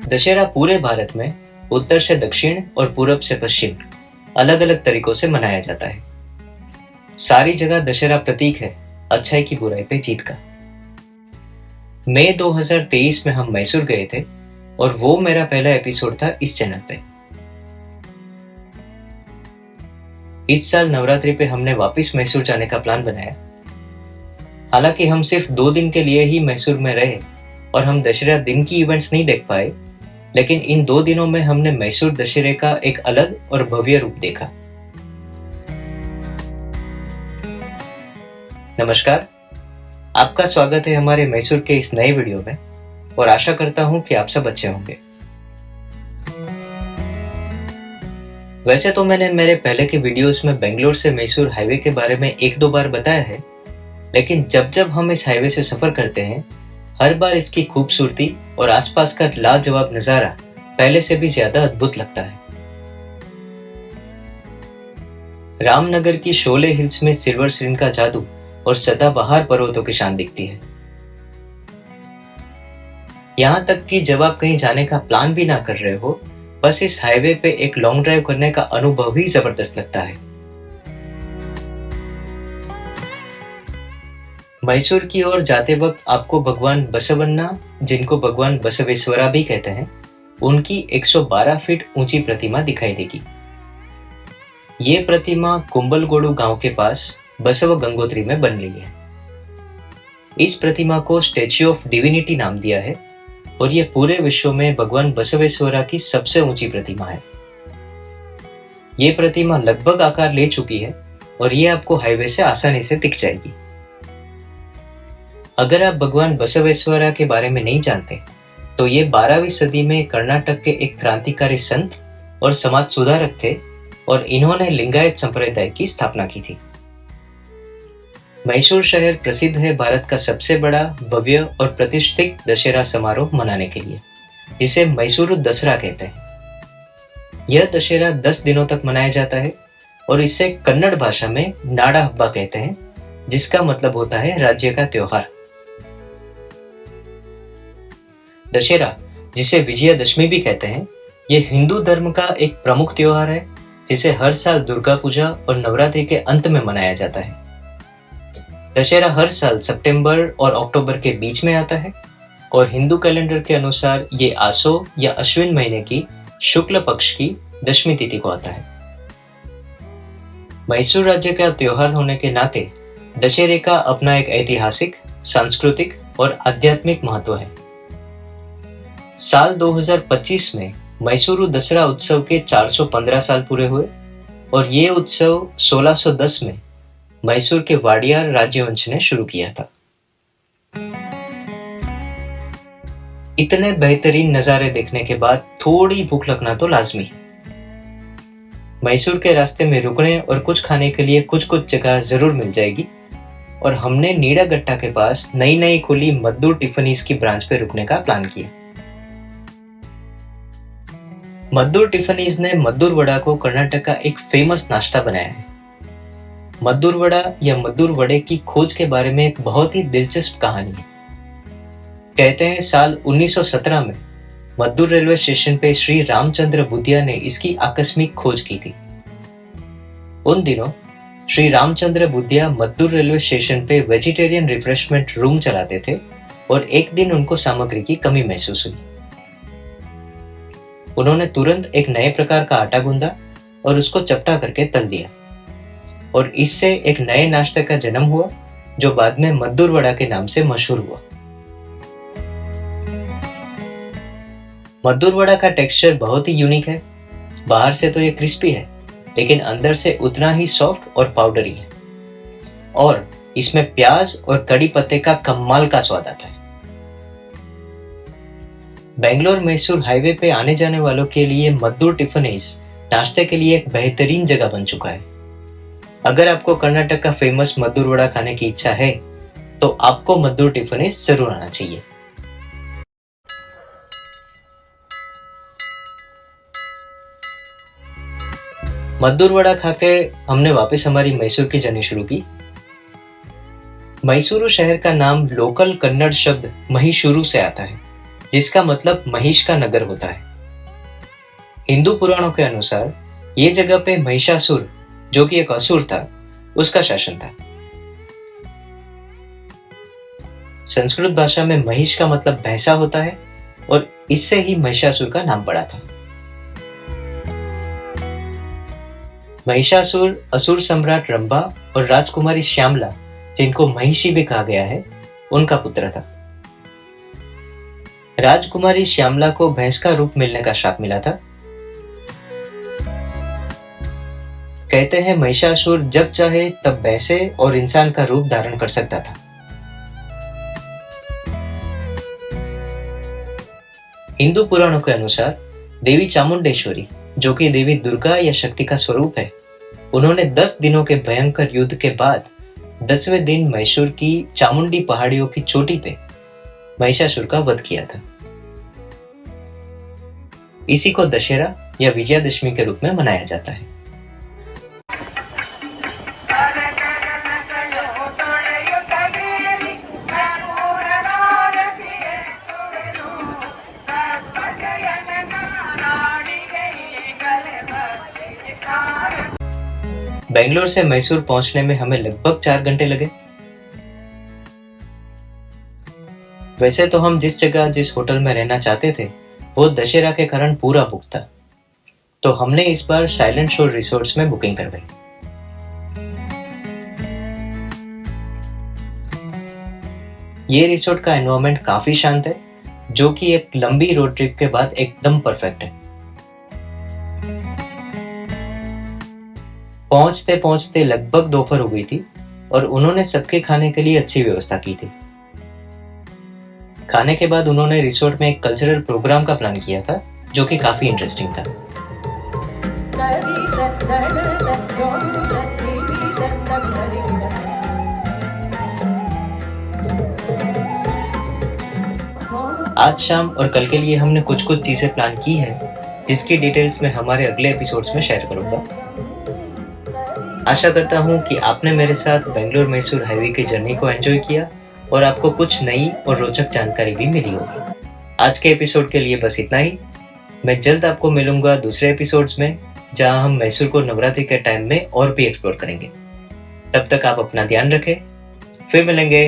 दशहरा पूरे भारत में उत्तर से दक्षिण और पूरब से पश्चिम अलग अलग तरीकों से मनाया जाता है। सारी जगह दशहरा प्रतीक है अच्छाई की बुराई पे जीत का। मई 2023 में हम मैसूर गए थे और वो मेरा पहला एपिसोड था इस चैनल पे। इस साल नवरात्रि पे हमने वापस मैसूर जाने का प्लान बनाया। हालांकि हम सिर्फ 2 दिन के लिए ही मैसूर में रहे और हम दशहरा दिन की इवेंट्स नहीं देख पाए, लेकिन इन 2 दिनों में हमने मैसूर दशहरे का एक अलग और भव्य रूप देखा। नमस्कार, आपका स्वागत है हमारे मैसूर के इस नए वीडियो में और आशा करता हूं कि आप सब अच्छे होंगे। वैसे तो मैंने मेरे पहले के वीडियोस में बेंगलोर से मैसूर हाईवे के बारे में 1-2 बार बताया है, लेकिन जब जब हम इस हाईवे से सफर करते हैं, हर बार इसकी खूबसूरती और आसपास का लाजवाब नजारा पहले से भी ज्यादा अद्भुत लगता है। रामनगर की शोले हिल्स में सिल्वर स्क्रीन का जादू और सदाबहार पर्वतों की शान दिखती है। यहाँ तक कि जब आप कहीं जाने का प्लान भी ना कर रहे हो, बस इस हाईवे पे एक लॉन्ग ड्राइव करने का अनुभव ही जबरदस्त लगता है। मैसूर की ओर जाते वक्त आपको भगवान बसवन्ना, जिनको भगवान बसवेश्वरा भी कहते हैं, उनकी 112 फीट ऊंची प्रतिमा दिखाई देगी। ये प्रतिमा कुंबलगोडु गांव के पास बसव गंगोत्री में बन रही है। इस प्रतिमा को स्टैच्यू ऑफ डिविनिटी नाम दिया है और ये पूरे विश्व में भगवान बसवेश्वरा की सबसे ऊंची प्रतिमा है। ये प्रतिमा लगभग आकार ले चुकी है और ये आपको हाईवे से आसानी से दिख जाएगी। अगर आप भगवान बसवेश्वरा के बारे में नहीं जानते, तो ये 12वीं सदी में कर्नाटक के एक क्रांतिकारी संत और समाज सुधारक थे और इन्होंने लिंगायत संप्रदाय की स्थापना की थी। मैसूर शहर प्रसिद्ध है भारत का सबसे बड़ा, भव्य और प्रतिष्ठित दशहरा समारोह मनाने के लिए, जिसे मैसूर दसरा कहते हैं। यह दशहरा 10 दिनों तक मनाया जाता है और इसे कन्नड़ भाषा में नाड़ा हब्बा कहते हैं, जिसका मतलब होता है राज्य का त्योहार। दशहरा, जिसे विजयादशमी भी कहते हैं, ये हिंदू धर्म का एक प्रमुख त्योहार है, जिसे हर साल दुर्गा पूजा और नवरात्रि के अंत में मनाया जाता है। दशहरा हर साल सितंबर और अक्टूबर के बीच में आता है और हिंदू कैलेंडर के अनुसार ये आसो या अश्विन महीने की शुक्ल पक्ष की 10वीं तिथि को आता है। मैसूर राज्य का त्योहार होने के नाते दशहरे का अपना एक ऐतिहासिक, सांस्कृतिक और आध्यात्मिक महत्व है। साल 2025 में मैसूर दसरा उत्सव के 415 साल पूरे हुए और ये उत्सव 1610 में मैसूर के वाडियार राजवंश ने शुरू किया था। इतने बेहतरीन नजारे देखने के बाद थोड़ी भूख लगना तो लाजमी है। मैसूर के रास्ते में रुकने और कुछ खाने के लिए कुछ जगह जरूर मिल जाएगी और हमने नीडागट्टा के पास नई खुली मद्दूर टिफिनीज की ब्रांच पे रुकने का प्लान किया। मद्दूर टिफिनीज ने मद्दूर वड़ा को कर्नाटक का एक फेमस नाश्ता बनाया है। मद्दूर वड़ा या मद्दूर वड़े की खोज के बारे में एक बहुत ही दिलचस्प कहानी है। कहते हैं साल 1917 में मद्दूर रेलवे स्टेशन पे श्री रामचंद्र बुद्धिया ने इसकी आकस्मिक खोज की थी। उन दिनों श्री रामचंद्र बुद्धिया मद्दूर रेलवे स्टेशन पे वेजिटेरियन रिफ्रेशमेंट रूम चलाते थे और एक दिन उनको सामग्री की कमी महसूस हुई। उन्होंने तुरंत एक नए प्रकार का आटा गूंदा और उसको चपटा करके तल दिया और इससे एक नए नाश्ते का जन्म हुआ, जो बाद में मद्दूर वड़ा के नाम से मशहूर हुआ। मद्दूर वड़ा का टेक्सचर बहुत ही यूनिक है। बाहर से तो ये क्रिस्पी है, लेकिन अंदर से उतना ही सॉफ्ट और पाउडरी है और इसमें प्याज और कड़ी पत्ते का कमाल का स्वाद आता है। बेंगलोर मैसूर हाईवे पे आने जाने वालों के लिए मद्दूर टिफिनीज नाश्ते के लिए एक बेहतरीन जगह बन चुका है। अगर आपको कर्नाटक का फेमस मद्दूर वड़ा खाने की इच्छा है, तो आपको मद्दूर टिफिनीज जरूर आना चाहिए। मद्दूर वड़ा खाके हमने वापस हमारी मैसूर की जर्नी शुरू की। मैसूरू शहर का नाम लोकल कन्नड़ शब्द महिशूरू से आता है, जिसका मतलब महिष का नगर होता है। हिंदू पुराणों के अनुसार ये जगह पे महिषासुर, जो कि एक असुर था, उसका शासन था। संस्कृत भाषा में महिष का मतलब भैंसा होता है और इससे ही महिषासुर का नाम पड़ा था। महिषासुर असुर सम्राट रंभा और राजकुमारी श्यामला, जिनको महिषी भी कहा गया है, उनका पुत्र था। राजकुमारी श्यामला को भैंस का रूप मिलने का शाप मिला था। कहते हैं महिषासुर जब चाहे तब भैंसे और इंसान का रूप धारण कर सकता था। हिंदू पुराणों के अनुसार देवी चामुंडेश्वरी, जो कि देवी दुर्गा या शक्ति का स्वरूप है, उन्होंने 10 दिनों के भयंकर युद्ध के बाद 10वें दिन मैसूर की चामुंडी पहाड़ियों की चोटी पे महिषासुर का वध किया था। इसी को दशहरा या विजयादशमी के रूप में मनाया जाता है। बेंगलोर से मैसूर पहुंचने में हमें लगभग 4 घंटे लगे। वैसे तो हम जिस जगह जिस होटल में रहना चाहते थे वो दशहरा के कारण पूरा बुक था, तो हमने इस बार साइलेंट शोर रिसोर्ट्स में बुकिंग करवाई। ये रिसोर्ट का एनवायरनमेंट काफी शांत है, जो कि एक लंबी रोड ट्रिप के बाद एकदम परफेक्ट है। पहुंचते पहुंचते लगभग दोपहर हो गई थी और उन्होंने सबके खाने के लिए अच्छी व्यवस्था की थी। खाने के बाद उन्होंने रिसोर्ट में एक कल्चरल प्रोग्राम का प्लान किया था, जो कि काफी इंटरेस्टिंग था। आज शाम और कल के लिए हमने कुछ चीजें प्लान की है, जिसकी डिटेल्स मैं हमारे अगले एपिसोड्स में शेयर करूंगा। आशा करता हूँ कि आपने मेरे साथ बेंगलोर मैसूर हाईवे की जर्नी को एंजॉय किया और आपको कुछ नई और रोचक जानकारी भी मिली होगी। आज के एपिसोड के लिए बस इतना ही। मैं जल्द आपको मिलूंगा दूसरे एपिसोड्स में, जहां हम मैसूर को नवरात्रि के टाइम में और भी एक्सप्लोर करेंगे। तब तक आप अपना ध्यान रखें, फिर मिलेंगे।